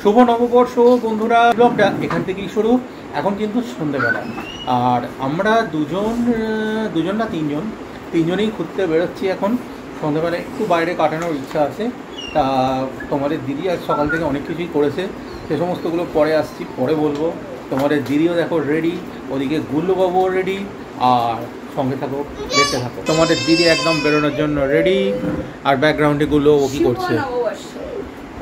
শুভ নববর্ষ বন্ধুরা। ব্লগটা এখান থেকেই শুরু। এখন কিন্তু সন্ধ্যেবেলা, আর আমরা দুজন না তিনজনেই ঘুরতে বেরোচ্ছি। এখন সন্ধ্যেবেলা একটু বাইরে কাটানোর ইচ্ছা আছে। তা তোমাদের দিদি আজ সকাল থেকে অনেক কিছুই করেছে, সে সমস্তগুলো পরে আসছি, পরে বলবো। তোমাদের দিদিও দেখো রেডি, ওদিকে গুল্লুবাবুও রেডি, আর সঙ্গে থাকো, দেখতে থাকো। তোমাদের দিদি একদম বেরোনোর জন্য রেডি, আর ব্যাকগ্রাউন্ডে গুলো ও কি করছে।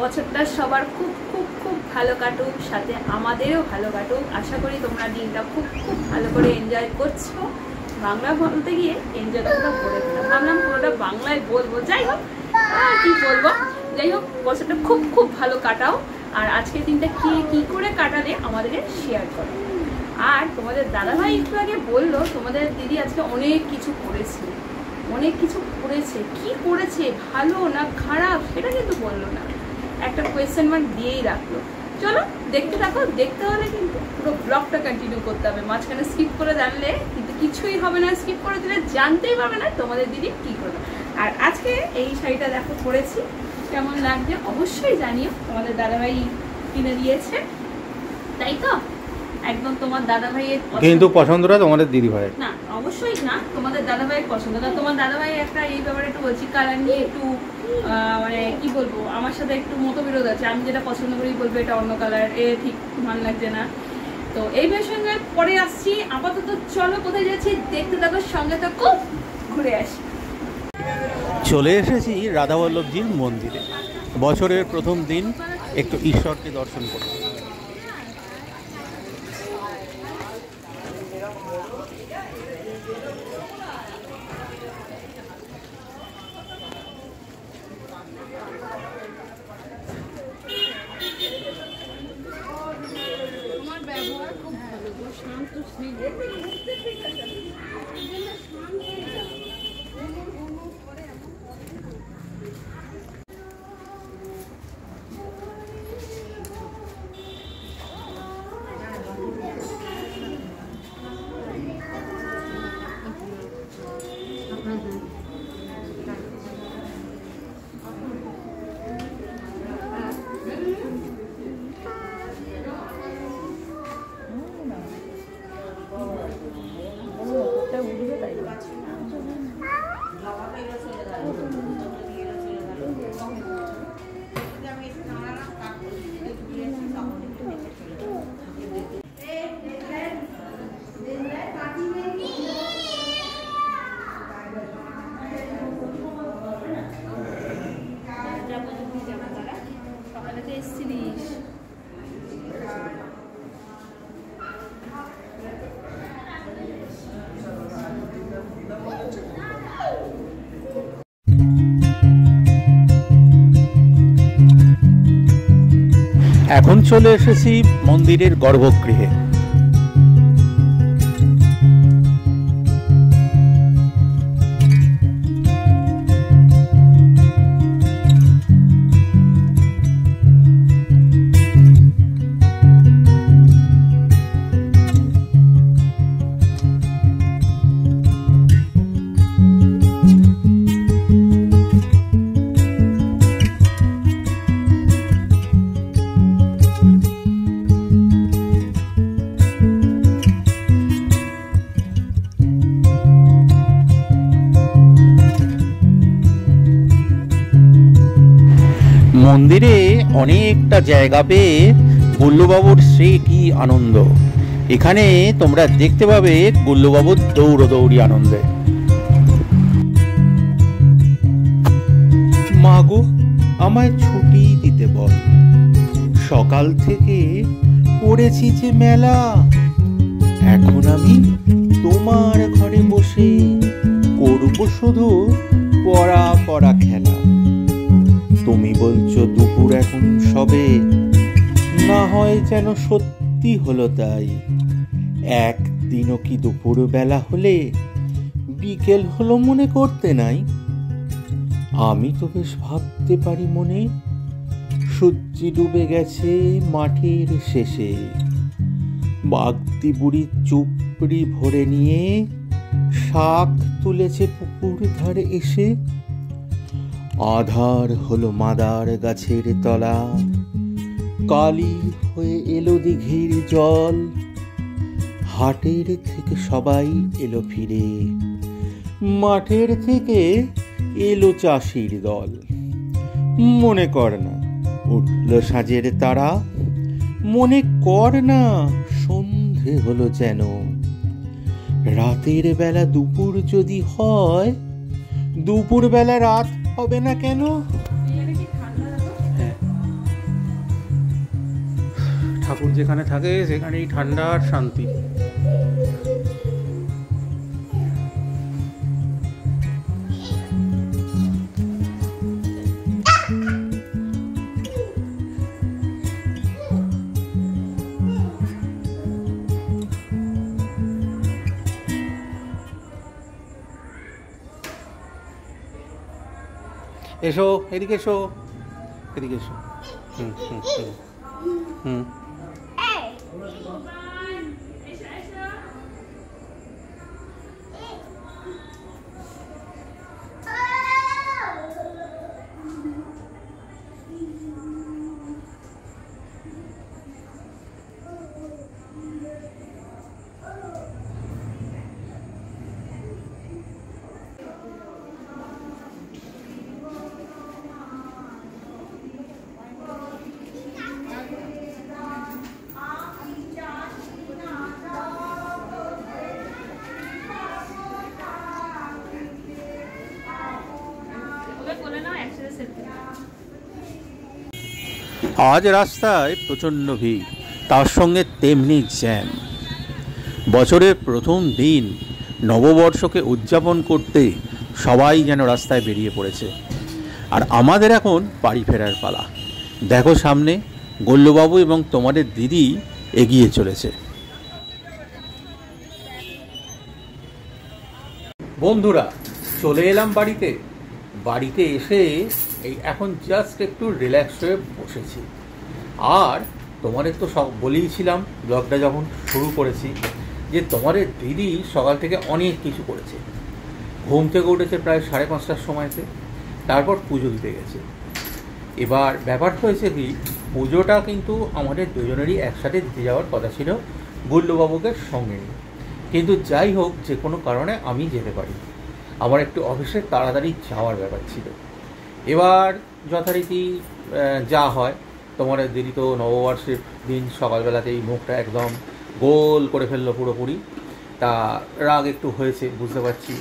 বছরটা সবার খুব খুব খুব ভালো কাটুক, সাথে আমাদেরও ভালো কাটুক। আশা করি তোমরা দিনটা খুব খুব ভালো করে এনজয় করছো। বাংলা বলতে গিয়ে এনজয় করতে করে দিলাম, ভাবলাম পুরোটা বাংলায় বলবো। যাই হোক, কি বলবো, যাই হোক, বছরটা খুব খুব ভালো কাটাও। আর আজকের দিনটা কি করে কাটালে আমাদেরকে শেয়ার করো। আর তোমাদের দাদাভাই একটু আগে বললো তোমাদের দিদি আজকে অনেক কিছু করেছে, কি করেছে, ভালো না খারাপ সেটা কিন্তু বললো না, একটা কোয়েশ্চেন মার্ক দিয়েই রাখলো। চলো দেখতে থাকো, দেখতে হলে কিন্তু পুরো ব্লগটা কন্টিনিউ করতে হবে। মাঝখানে স্কিপ করে জানলে কিন্তু কিছুই হবে না, স্কিপ করে দিলে জানতেই পারবে না তোমাদের দিদি কী করবে। আর আজকে এই শাড়িটা দেখো পরেছি, কেমন লাগছে অবশ্যই জানিও। তোমাদের দাদাভাই কিনে দিয়েছে, তাই তো? একদম তোমার দাদাভাইয়ের কিন্তু পছন্দটা তোমাদের দিদি ভাই না, অবশ্যই না, তোমাদের দাদাভাইয়ের পছন্দ। তোমার দাদাভাই একটা এই ব্যাপারে একটু বলছি, কালার নিয়ে একটু মানে কি বলবো, আমার সাথে একটু মতবিরোধ আছে। আমি যেটা পছন্দ করি বলবো এটা অন্য কালার, ঠিক ভালো লাগছে না। তো এই বিষয়ে পরে আসছি। আপাতত চলো কোথায় যাচ্ছি দেখতে থাকো, সঙ্গে থাকো, ঘুরে আসি। চলে এসেছি রাধাবল্লভজির মন্দিরে। বছরের প্রথম দিন একটু ঈশ্বরকে দর্শন করব। এখন চলে এসেছি মন্দিরের গর্ভগৃহে। মন্দিরে অনেকটা জায়গা পেয়ে গুল্লুবাবুর সে কি আনন্দ। এখানে তোমরা দেখতে পাবে গুল্লুবাবুর দৌড়দৌড়ি আনন্দে। মাগো, আমায় ছুটি দিতে বল, সকাল থেকে পড়েছি যে মেলা। এখন আমি তোমার ঘরে বসে করব শুধু পড়া খেলা। তুমি বলছো দুপুর এখন সবে, না হয় যেন সত্যি হলো তাই। একদিনও কি দুপুর বেলা হলে বিকেল হলো মনে করতে নাই? আমি তো বেশ ভাবতে পারি মনে, সূর্য ডুবে গেছে মাঠের শেষে। বাগদি বুড়ি চুপড়ি ভরে নিয়ে শাক তুলেছে পুকুর ধারে এসে। আধার হলো মাদার গাছের তলা, কালি হয়ে এলো দিঘির জল, হাটের থেকে সবাই এলো ফিরে, মাঠের থেকে এলো চাষির দল। মনে কর না উঠল সাজের তারা, মনে কর না সন্ধে হলো যেন। রাতের বেলা দুপুর যদি হয়, দুপুর বেলা রাত হবে না কেন? ঠাকুর যেখানে থাকে সেখানেই ঠান্ডা আর শান্তি। এসো এদিকে, এসো এদিকে, এসো। হুম হুম হুম হুম। আজ রাস্তায় প্রচণ্ড ভিড়, তার সঙ্গে তেমনি জ্যাম। বছরের প্রথম দিন নববর্ষকে উদযাপন করতে সবাই যেন রাস্তায় বেরিয়ে পড়েছে, আর আমাদের এখন বাড়ি ফেরার পালা। দেখো সামনে গোল্লবাবু এবং তোমাদের দিদি এগিয়ে চলেছে। বন্ধুরা, চলে এলাম বাড়িতে। বাড়িতে এসে এই এখন জাস্ট একটু রিল্যাক্স হয়ে বসেছি। আর তোমাদের তো সব বলেইছিলাম ব্লগটা যখন শুরু করেছি যে তোমাদের দিদি সকাল থেকে অনেক কিছু করেছে। ঘুম থেকে উঠেছে প্রায় 5:30টার সময়তে, তারপর পুজো দিতে গেছে। এবার ব্যাপার হয়েছে কি, পুজোটা কিন্তু আমাদের দুজনেরই একসাথে দিতে যাওয়ার কথা ছিল গুল্লুবাবুকে সঙ্গে নিয়ে, কিন্তু যাই হোক যে কোনো কারণে আমি যেতে পারি। আমার একটু অফিসে তাড়াতাড়ি যাওয়ার ব্যাপার ছিল। এবার যথারীতি যা হয়, তোমাদের দিদি তো নববর্ষের দিন সকালবেলাতেই মুখটা একদম গোল করে ফেললো পুরোপুরি। তা রাগ একটু হয়েছে বুঝতে পারছি।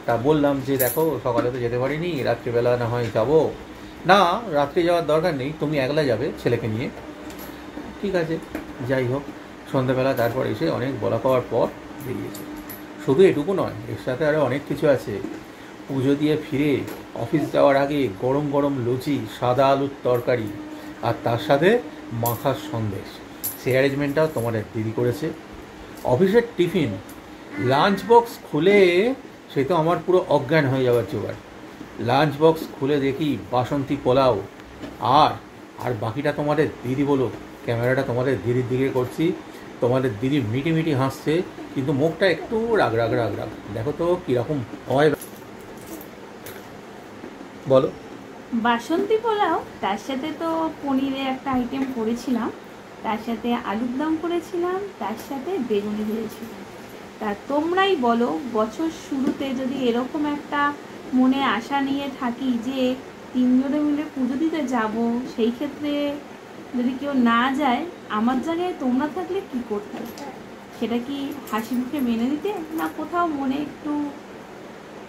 তা বললাম যে দেখো সকালে তো যেতে পারিনি, রাত্রিবেলা না হয় যাবো। না, রাত্রে যাওয়ার দরকার নেই, তুমি একলা যাবে ছেলেকে নিয়ে। ঠিক আছে, যাই হোক সন্ধ্যাবেলা তারপর এসে অনেক বলা পাওয়ার পর বেরিয়েছে। শুধু এটুকু নয়, এর সাথে আরও অনেক কিছু আছে। পুজো দিয়ে ফিরে অফিস যাওয়ার আগে গরম গরম লুচি, সাদা আলুর তরকারি, আর তার সাথে মাখার সন্দেশ, সেই অ্যারেঞ্জমেন্টটাও তোমাদের দিদি করেছে। অফিসের টিফিন লাঞ্চ বক্স খুলে সে তো আমার পুরো অজ্ঞান হয়ে যাওয়ার জোগাড়। লাঞ্চ বক্স খুলে দেখি বাসন্তী পোলাও, আর বাকিটা তোমাদের দিদি বলো। ক্যামেরাটা তোমাদের দিদির দিকে করছি, তোমাদের দিদি মিটি মিটি হাসছে, কিন্তু মুখটা একটু রাগ রাগ রাগ রাগ। দেখো তো কীরকম হয়, বলো। বাসন্তী পোলাও, তার সাথে তো পনিরের একটা আইটেম করেছিলাম, তার সাথে আলুর দম করেছিলাম, তার সাথে বেগুনি ভেজেছিলাম। তা তোমরাই বলো, বছর শুরুতে যদি এরকম একটা মনে আশা নিয়ে থাকি যে 3 জনে মিলে পুজো দিতে যাব, সেই ক্ষেত্রে যদি কেউ না যায়, আমার জায়গায় তোমরা থাকলে কি করতে? সেটা কি হাসি মুখে মেনে নিতে, না কোথাও মনে একটু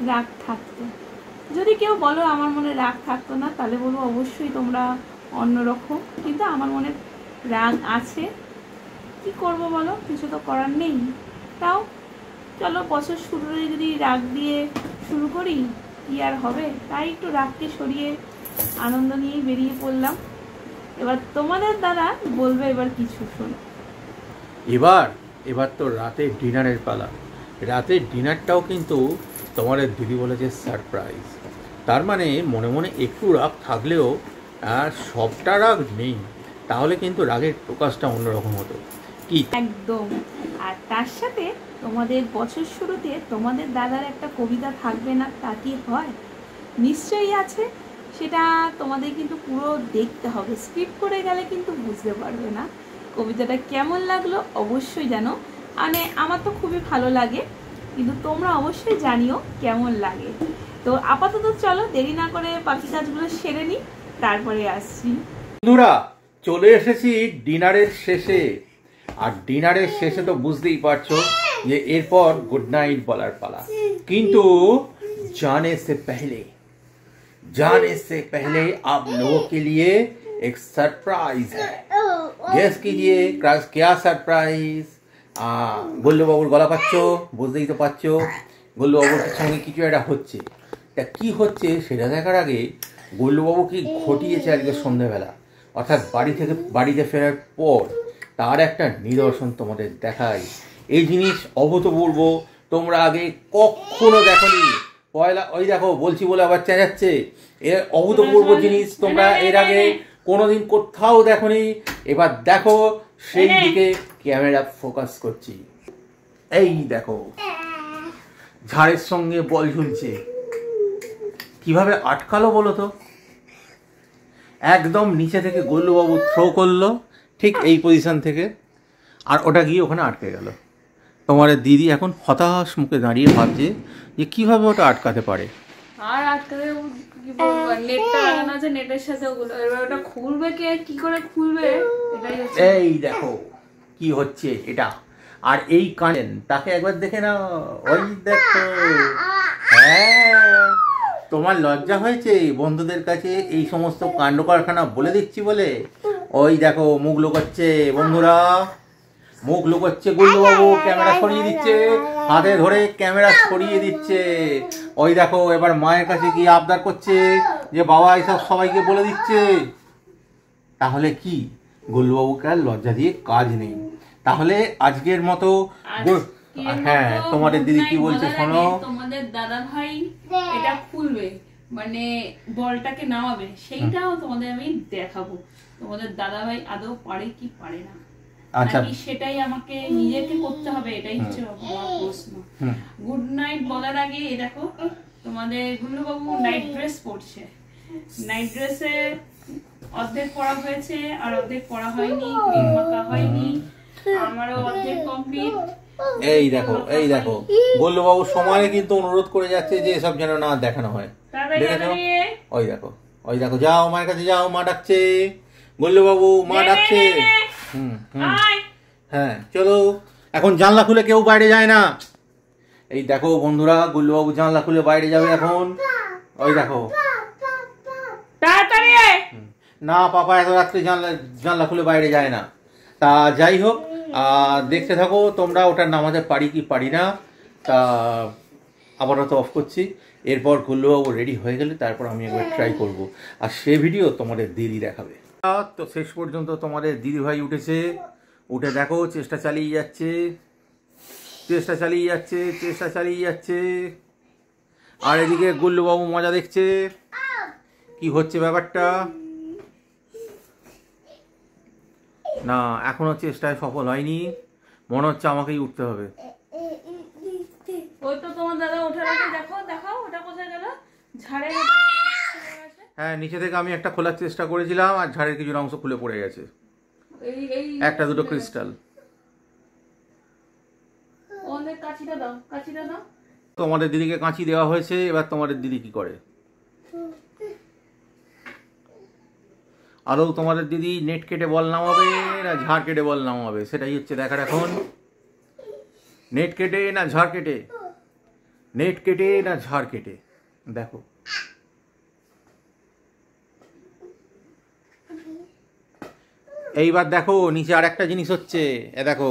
রাগ থাকতো? যদি কেউ বলো আমার মনে রাগ থাকতো না, তাহলে বলবো অবশ্যই তোমরা অন্যরকম, কিন্তু আমার মনে রাগ আছে। কি করব বলো, কিছু তো করার নেই। তাও চলো বছর শুরুতে যদি রাগ দিয়ে শুরু করি, কি আর হবে? তাই একটু রাগকে সরিয়ে আনন্দ নিয়েই বেরিয়ে পড়লাম। এবার তোমাদের দ্বারা বলবে এবার কিছু শোনো। এবার তো রাতের ডিনারের পালা। রাতের ডিনারটাও কিন্তু তোমাদের দিদি বলেছে সারপ্রাইজ। তার মানে মনে মনে একটু রাগ থাকলেও সবটা রাগ নেই, তাহলে কিন্তু রাগের প্রকাশটা অন্যরকম হতো। কি একদম। আর তার সাথে তোমাদের বছর শুরুতে তোমাদের দাদার একটা কবিতা থাকবে না, তা কি হয়? নিশ্চয়ই আছে। সেটা তোমাদের কিন্তু পুরো দেখতে হবে, স্কিপ করে গেলে কিন্তু বুঝতে পারবে না। কবিতাটা কেমন লাগলো অবশ্যই জানো, মানে আমার তো খুবই ভালো লাগে, কিন্তু তোমরা অবশ্যই জানিও কেমন লাগে। তো আপাতত চলো দেরি না করে বাকি কাজগুলো সেরে নিই, তারপরে আসছি। বন্ধুরা চলে এসেছি ডিনারের শেষে, আর ডিনারের শেষে তো বুঝতেই পারছো যে এরপর গুড নাইট বলার পালা। কিন্তু जाने से पहले आप लोगों के लिए एक सरप्राइज है। गेस कीजिए क्या सरप्राइज। গোল্লু বাবুর গলা পাচ্ছ, বুঝতেই তো পারছো গোল্লু বাবুর সঙ্গে কিছু একটা হচ্ছে। তা কি হচ্ছে সেটা দেখার আগে গোল্লু বাবু কি ঘটিয়েছে আজকে সন্ধ্যেবেলা, অর্থাৎ বাড়িতে ফেরার পর তার একটা নিদর্শন তোমাদের দেখাই। এই জিনিস অভূতপূর্ব, তোমরা আগে কখনো দেখোনি। পয়লা ওই দেখো বলছি বলে আবার চেঁচাচ্ছে, এর অভূতপূর্ব জিনিস তোমরা এর আগে কোনোদিন কোথাও দেখোনি। এবার দেখো, সেই দিকে ক্যামেরা ফোকাস করছি। এই দেখো ঝাড়ের সঙ্গে বল ঝুলছে, কিভাবে আটকালো বলো তো। একদম নিচে থেকে গোল্লুবাবু থ্রো করলো ঠিক এই পজিশন থেকে, আর ওটা গিয়ে ওখানে আটকে গেল। তোমার দিদি এখন হতাশ মুখে দাঁড়িয়ে ভাবছে যে কিভাবে ওটা আটকাতে পারে। আর আটকাতে কি বলবো, নেটটা লাগানো আছে, নেটের সাথে ওগুলো, এবার ওটা খুলবে কে, কি করে খুলবে এটাই হচ্ছে। এই দেখো কি হচ্ছে এটা, আর এই কানেন তাকে একবার দেখে না, ওই দেখো। হ্যাঁ, তোমার লজ্জা হয়েছে বন্ধুদের কাছে এই সমস্ত কাণ্ড কারখানা বলে দিচ্ছি বলে? ওই দেখো মুখ লুকাচ্ছে বন্ধুরা, মুখ লুকোচ্ছে গোল্লুবাবু, ক্যামেরা সরিয়ে দিচ্ছে, হাতে ধরে ক্যামেরা সরিয়ে দিচ্ছে। ওই দেখো এবার মায়ের কাছে গিয়ে আবদার করছে যে বাবা এইসব সবাইকে বলে দিচ্ছে। তাহলে কি গোল্লুবাবুকে আর লজ্জা দিয়ে কাজ নেই। তাহলে আজকের মতো হ্যাঁ, তোমাদের দিদি কি বলছে শোনো। তোমাদের দাদা ভাই এটা খুলবে, মানে বলটাকে নামাবে, সেইটাও তোমাদের আমি দেখাবো তোমাদের দাদা ভাই আদৌ পারে কি পারে না। আচ্ছা, সেটাই আমাকে নিজেকে করতে হবে, এটাই হচ্ছে আমার প্রশ্ন। গুড নাইট বলার আগে এই দেখো তোমাদের গুল্লুবাবু নাইট ড্রেস পরছে, নাইট ড্রেসে অর্ধেক পরা হয়েছে আর অর্ধেক পরা হয়নি, ক্রিম মাখা হয়নি, আমারও অর্ধেক কমপ্লিট। এই দেখো এই দেখো গোল্লুবাবু সময়ে কিন্তু অনুরোধ করে যাচ্ছে যে এসব যেন না দেখানো হয়। ওই দেখো ওই দেখো, যাও মায়ের কাছে যাও, মা ডাকছে গোল্লুবাবু, মা ডাকছে। হ্যাঁ চলো, এখন জানলা খুলে কেউ বাইরে যায় না। এই দেখো বন্ধুরা, গোল্লুবাবু জানলা খুলে বাইরে যাবে এখন। ওই দেখো না পাপা এত রাত্রে জানলা খুলে বাইরে যায় না। তা যাই হোক, দেখতে থাকো তোমরা ওটা নামাতে পারি কি পারি না। তা আবারও তো অফ করছি, এরপর গোল্লুবাবু রেডি হয়ে গেলে তারপর আমি একবার ট্রাই করব, আর সে ভিডিও তোমাদের দিদি দেখাবে। তো শেষ পর্যন্ত তোমাদের দিদিভাই উঠেছে, উঠে দেখো চেষ্টা চালিয়ে যাচ্ছে, চেষ্টা চালিয়ে যাচ্ছে, চেষ্টা চালিয়ে যাচ্ছে। আর এদিকে গোল্লুবাবু মজা দেখছে কি হচ্ছে ব্যাপারটা। না, এখনো চেষ্টায় সফল হয়নি, মনে হচ্ছে আমাকেই উঠতে হবে। ওই তো তোমার দাদা ওঠার আগে দেখো, দেখাও ওটা কোথায় গেল, ঝাড়ের। হ্যাঁ, নিচে থেকে আমি একটা খোলার চেষ্টা করেছিলাম আর ঝাড়ের কিছু অংশ খুলে পড়ে গেছে, একটা দুটো ক্রিস্টাল। ওদের কাঁচিটা দাও, কাঁচিটা দাও। তোমাদের দিদিকে কাঁচি দেওয়া হয়েছে, এবার তোমাদের দিদি কি করে। আদৌ তোমাদের দিদি নেট কেটে বল নামাবে না ঝাড় কেটে বল নামাবে, সেটাই হচ্ছে দেখার এখন। নেট কেটে না ঝাড় কেটে, নেট কেটে না ঝাড় কেটে, দেখো। এইবার দেখো নিচে আর একটা জিনিস হচ্ছে, এ দেখো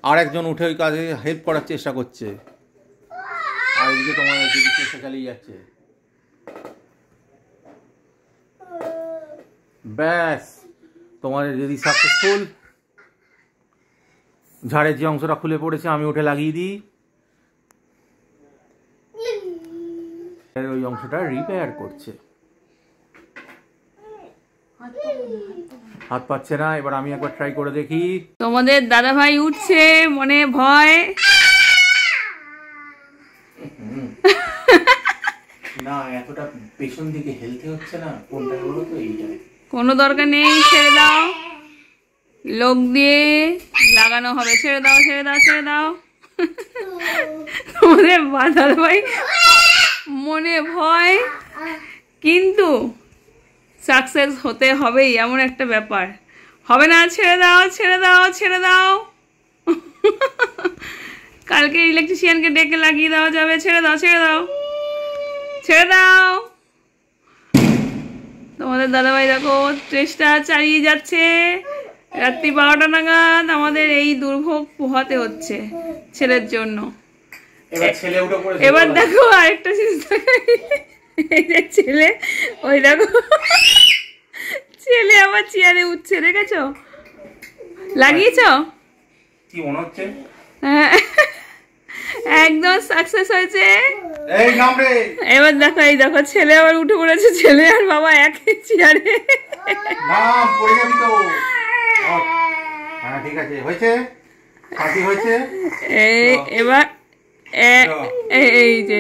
আর একজন উঠে ওই কাজে হেল্প করার চেষ্টা করছে, আর এদিকে তোমাদের দিদি চেষ্টা চালিয়ে যাচ্ছে। ব্যাস, তোমাদের দিদি সাকসেসফুল। ঝাড়ের যে অংশটা খুলে পড়েছে আমি উঠে লাগিয়ে দিই, ওই অংশটা রিপেয়ার করছে। হাত পাচ্ছে না, এবার আমি একবার ট্রাই করে দেখি। তোমাদের দাদা ভাই উঠছে, মনে ভয়। না এতটা পেছন দিকে হেলতে হচ্ছে না, কোনটা বলো তো? এইটাই। কোনো দরকার নেই, ছেড়ে দাও, লোক দিয়ে লাগানো হবে, ছেড়ে দাও ছেড়ে দাও ছেড়ে দাও। তোমাদের বাঁধার ভাই মনে ভয়, কিন্তু সাকসেস হতে হবেই, এমন একটা ব্যাপার। হবে না, ছেড়ে দাও ছেড়ে দাও ছেড়ে দাও। কালকে ইলেকট্রিশিয়ানকে ডেকে লাগিয়ে দেওয়া যাবে, ছেড়ে দাও ছেড়ে দাও ছেড়ে দাও। তোমাদের দাদাভাই দেখো চেষ্টা চালিয়ে যাচ্ছে, রাত্রি 12টা নাগাদ আমাদের এই দুর্ভোগ পোহাতে হচ্ছে ছেলের জন্য। এবার দেখো আরেকটা জিনিস, এই যে ছেলে, ওই দেখো ছেলে আবার চেয়ারে উঠছে, দেখেছো? লাগিয়েছ? কি মনে হচ্ছে? হ্যাঁ, একদম সাকসেস হয়েছে। এই নাম রে। এবার দেখো, এই দেখো ছেলে আবার উঠে পড়েছে, ছেলে আর বাবা একই চেয়ারে। নাম পড়ে যাবি তো। হ্যাঁ ঠিক আছে, হয়েছে, কাটি হয়েছে। এবার এই যে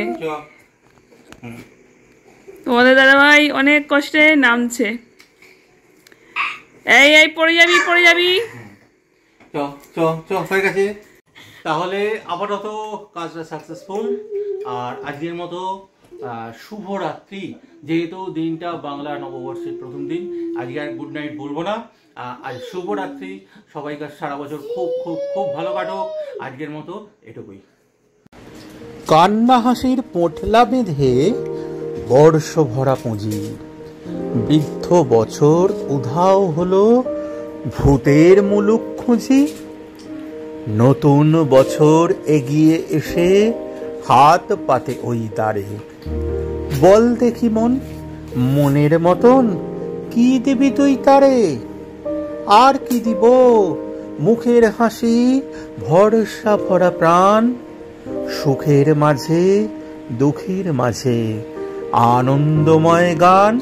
তোমাদের দাদাভাই অনেক কষ্টে নামছে। এই এই পড়ে যাবি পড়ে যাবি। চ চ চ, হয়ে গেছে। তাহলে আপাতত কাজটা সাকসেসফুল। আর আজকের মতো শুভরাত্রি, যেহেতু দিনটা বাংলা নববর্ষের প্রথম দিন, আজকে আর গুড নাইট বলবো না, আজ শুভরাত্রি। সবাইকার সারা বছর খুব খুব খুব ভালো কাটুক। আজকের মতো এটুকুই। কান্না হাসির পোঁটলা বেঁধে বর্ষ ভরা পুঁজি, বৃদ্ধ বছর উধাও হলো, ভূতের মুলুক খুঁজি। নতুন বছর এগিয়ে এসে হাত পাতে ওই দ্বারে, বল দেখি মন, মনের মতন কি দিবি তুই তারে? আর কি দিব, মুখের হাসি, ভরসা ভরা প্রাণ, সুখের মাঝে দুঃখের মাঝে আনন্দময় গান।